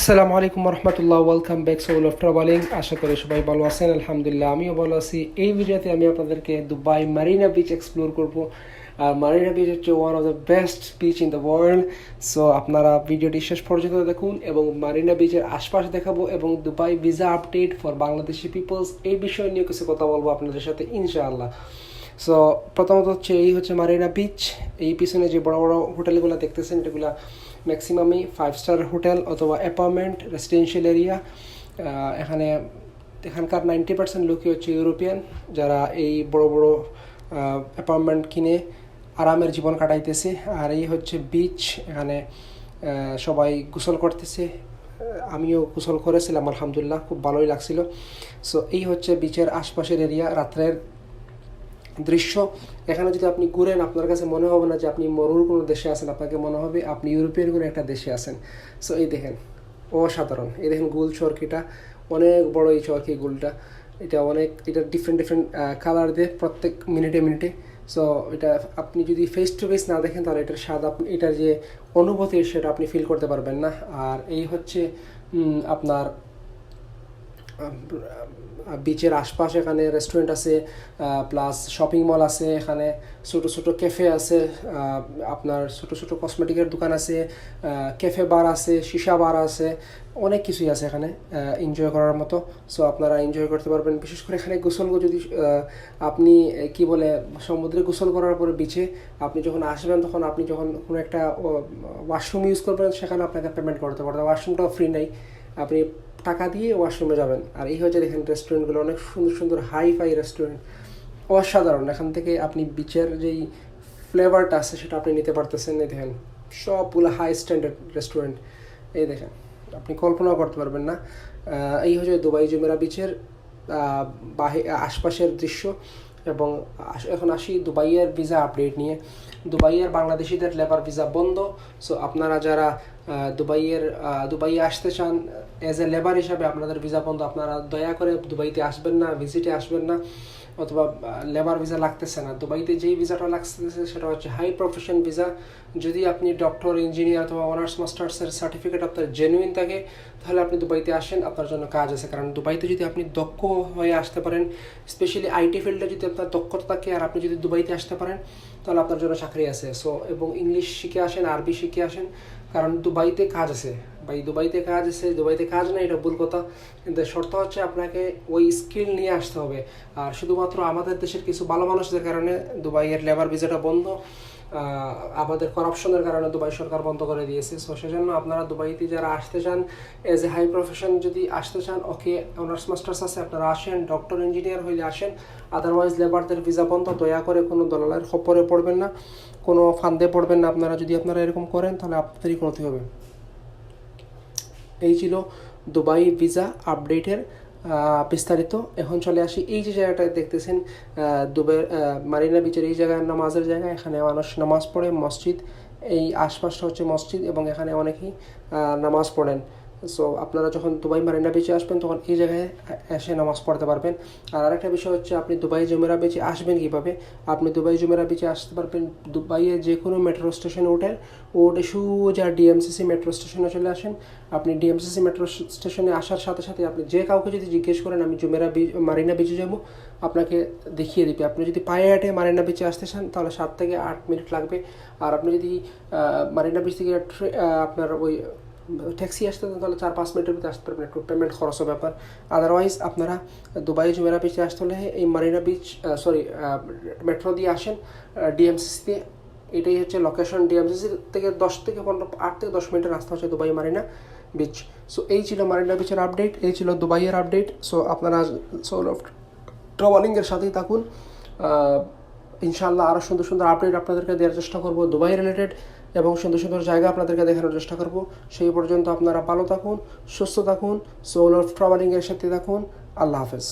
আসসালামু আলাইকুম রহমতুল্লাহ, welcome back Soul of Travelling. আশা করি সবাই ভালো আছেন। আলহামদুলিল্লাহ আমিও ভালো আছি। এই ভিডিওতে আমি আপনাদেরকে দুবাই মারিনা বিচ এক্সপ্লোর করব। আর মারিনা বিচ হচ্ছে one of the best beach in the world. So আপনারা ভিডিওটি শেষ পর্যন্ত দেখুন এবং মারিনা বিচের আশপাশ দেখাবো এবং Dubai visa update for Bangladeshi peoples এই বিষয় নিয়ে কিছু কথা বলবো আপনাদের সাথে ইনশাআল্লাহ। সো প্রথমত এই হচ্ছে মারিনা বিচ। এই পিছনে যে বড় বড় হোটেলগুলো দেখতেছেন এগুলো ম্যাক্সিমামই 5 স্টার হোটেল অথবা অ্যাপার্টমেন্ট রেসিডেন্সিয়াল এরিয়া। এখানকার 90% লোকই হচ্ছে ইউরোপিয়ান, যারা এই বড় বড় অ্যাপার্টমেন্ট কিনে আরামের জীবন কাটাইতেছে। আর এই হচ্ছে বিচ, এখানে সবাই গোসল করতেছে। আমিও গোসল করেছিলাম, আলহামদুলিল্লাহ খুব ভালোই লাগছিল। সো এই হচ্ছে বিচের আশপাশের এরিয়া, রাত্রের দৃশ্য। এখানে যদি আপনি ঘুরেন আপনার কাছে মনে হবে না যে আপনি মরুর কোনো দেশে আছেন, আপনাকে মনে হবে আপনি ইউরোপের কোনো একটা দেশে আছেন। সো এই দেখেন, অসাধারণ। এই দেখেন গুল চরকিটা, অনেক বড় এই চরকি গুলটা। এটা ডিফারেন্ট কালার দিয়ে প্রত্যেক মিনিটে মিনিটে। সো এটা আপনি যদি ফেস টু ফেস না দেখেন তাহলে এটার স্বাদ এটার যে অনুভূতি সেটা আপনি ফিল করতে পারবেন না। আর এই হচ্ছে আপনার বিচের আশপাশ এখানে রেস্টুরেন্ট আছে, প্লাস শপিং মল আছে, এখানে ছোটো ছোটো ক্যাফে আছে, আপনার ছোটো ছোটো কসমেটিকের দোকান আছে, ক্যাফে বার আছে, সীসা বার আছে, অনেক কিছুই আছে এখানে এনজয় করার মতো। সো আপনারা এনজয় করতে পারবেন। বিশেষ করে এখানে গোসল যদি আপনি সমুদ্রে গোসল করার পরে বিচে আপনি যখন আসবেন, তখন আপনি যখন কোনো একটা ওয়াশরুম ইউজ করবেন সেখানে আপনাকে পেমেন্ট করতে পারবেন। ওয়াশরুমটাও ফ্রি নেই, আপনি টাকা দিয়ে ওয়াশরুমে যাবেন। আর এই হচ্ছে দেখেন রেস্টুরেন্টগুলো, অনেক সুন্দর সুন্দর হাই ফাই রেস্টুরেন্ট, অসাধারণ। এখান থেকে আপনি বিচের যেই ফ্লেভারটা আছে সেটা আপনি নিতে পারতেছেন। এই দেখেন সবগুলো হাই স্ট্যান্ডার্ড রেস্টুরেন্ট, এই দেখেন আপনি কল্পনাও করতে পারবেন না। এই হচ্ছে দুবাই জুমেরা বিচের আশপাশের দৃশ্য। এবং এখন আসি দুবাইয়ের ভিসা আপডেট নিয়ে। দুবাইয়ের বাংলাদেশিদের লেবার ভিসা বন্ধ। সো আপনারা যারা দুবাইয়ে আসতে চান অ্যাজ এ লেবার হিসাবে, আপনাদের ভিসা বন্ধ। আপনারা দয়া করে দুবাইতে আসবেন না, ভিজিটে আসবেন না, অথবা লেবার ভিসা লাগতেছে না। দুবাইতে যেই ভিসাটা লাগতেছে সেটা হচ্ছে হাই প্রফেশন ভিসা। যদি আপনি ডক্টর, ইঞ্জিনিয়ার অথবা অনার্স মাস্টার্সের সার্টিফিকেট আপনার জেনুইন থাকে তাহলে আপনি দুবাইতে আসেন, আপনার জন্য কাজ আছে। কারণ দুবাইতে যদি আপনি দক্ষ হয়ে আসতে পারেন, স্পেশালি আইটি ফিল্ডে যদি আপনার দক্ষতা থাকে আর আপনি যদি দুবাইতে আসতে পারেন তাহলে আপনার জন্য চাকরি আছে। সো এবং ইংলিশ শিখে আসেন, আরবি শিখে আসেন, কারণ দুবাইতে কাজ আছে। দুবাইতে কাজ নেই এটা ভুল কথা, কিন্তু শর্ত হচ্ছে আপনাকে ওই স্কিল নিয়ে আসতে হবে। আর শুধুমাত্র আমাদের দেশের কিছু ভালো মানুষদের কারণে দুবাইয়ের লেবার ভিসাটা বন্ধ, আমাদের করাপশনের কারণে দুবাই সরকার বন্ধ করে দিয়েছে। সো সেজন্য আপনারা দুবাইতে যারা আসতে চান এজ এ হাই প্রফেশন যদি আসতে চান, ওকে অনার্স মাস্টার্স আছে আপনারা আসেন, ডক্টর ইঞ্জিনিয়ার হইলে আসেন। আদারওয়াইজ লেবারদের ভিসা বন্ধ। দয়া করে কোনো দলালের খপ্পরে পড়বেন না, কোনো ফান্দে পড়বেন না। আপনারা এরকম করেন তাহলে আপনাদেরই ক্ষতি হবে। এই ছিল দুবাই ভিসা আপডেটের বিস্তারিত। এখন চলে আসি এই যে জায়গাটা দেখতেছেন, দুবাই মারিনা বিচের এই জায়গায় নামাজের জায়গা। এখানে মানুষ নামাজ পড়ে, মসজিদ, এই আশপাশটা হচ্ছে মসজিদ এবং এখানে অনেকেই নামাজ পড়েন। সো আপনারা যখন দুবাই মারিনা বিচে আসবেন তখন এই জায়গায় এসে নামাজ পড়তে পারবেন। আর আরেকটা বিষয় হচ্ছে আপনি দুবাই জুমেরা বিচে আসবেন কীভাবে। আপনি দুবাই জুমেরা বিচে আসতে পারবেন দুবাইয়ের যে কোনো মেট্রো স্টেশনে ওঠে সোজা ডিএমসিসি মেট্রো স্টেশনে চলে আসেন। আপনি ডিএমসিসি মেট্রো স্টেশনে আসার সাথে সাথে আপনি যে কাউকে যদি জিজ্ঞেস করেন আমি মারিনা বিচে যাবো, আপনাকে দেখিয়ে দিবে। আপনি যদি পায়ে হেঁটে মারিনা বিচে আসতে চান তাহলে 7 থেকে 8 মিনিট লাগবে। আর আপনি যদি মারিনা বিচ থেকে আপনার ওই ট্যাক্সি আসতে তাহলে 4-5 মিনিটের ভিতরে আসতে পারবেন, একটু পেমেন্ট খরচের ব্যাপার। আদারওয়াইজ আপনারা দুবাই জুমেরা বিচে আসতে হলে এই মারিনা বিচ মেট্রো দিয়ে আসেন ডিএমসিসি দিয়ে। এটাই হচ্ছে লোকেশন। ডিএমসিসি থেকে 8 থেকে 10 মিনিটের রাস্তা হচ্ছে দুবাই মারিনা বিচ। সো এই ছিল মারিনা বিচের আপডেট, এই ছিল দুবাইয়ের আপডেট। সো আপনারা সোল অফ ট্রাভেলিংয়ের সাথেই থাকুন। ইনশাআল্লাহ আরও সুন্দর সুন্দর আপডেট আপনাদেরকে দেওয়ার চেষ্টা করবো দুবাই রিলেটেড, এবং সুন্দর সুন্দর জায়গা আপনাদেরকে দেখানোর চেষ্টা করব। সেই পর্যন্ত আপনারা ভালো থাকুন, সুস্থ থাকুন, সোল অফ ট্রাভেলিংয়ের সাথে থাকুন। আল্লাহ হাফেজ।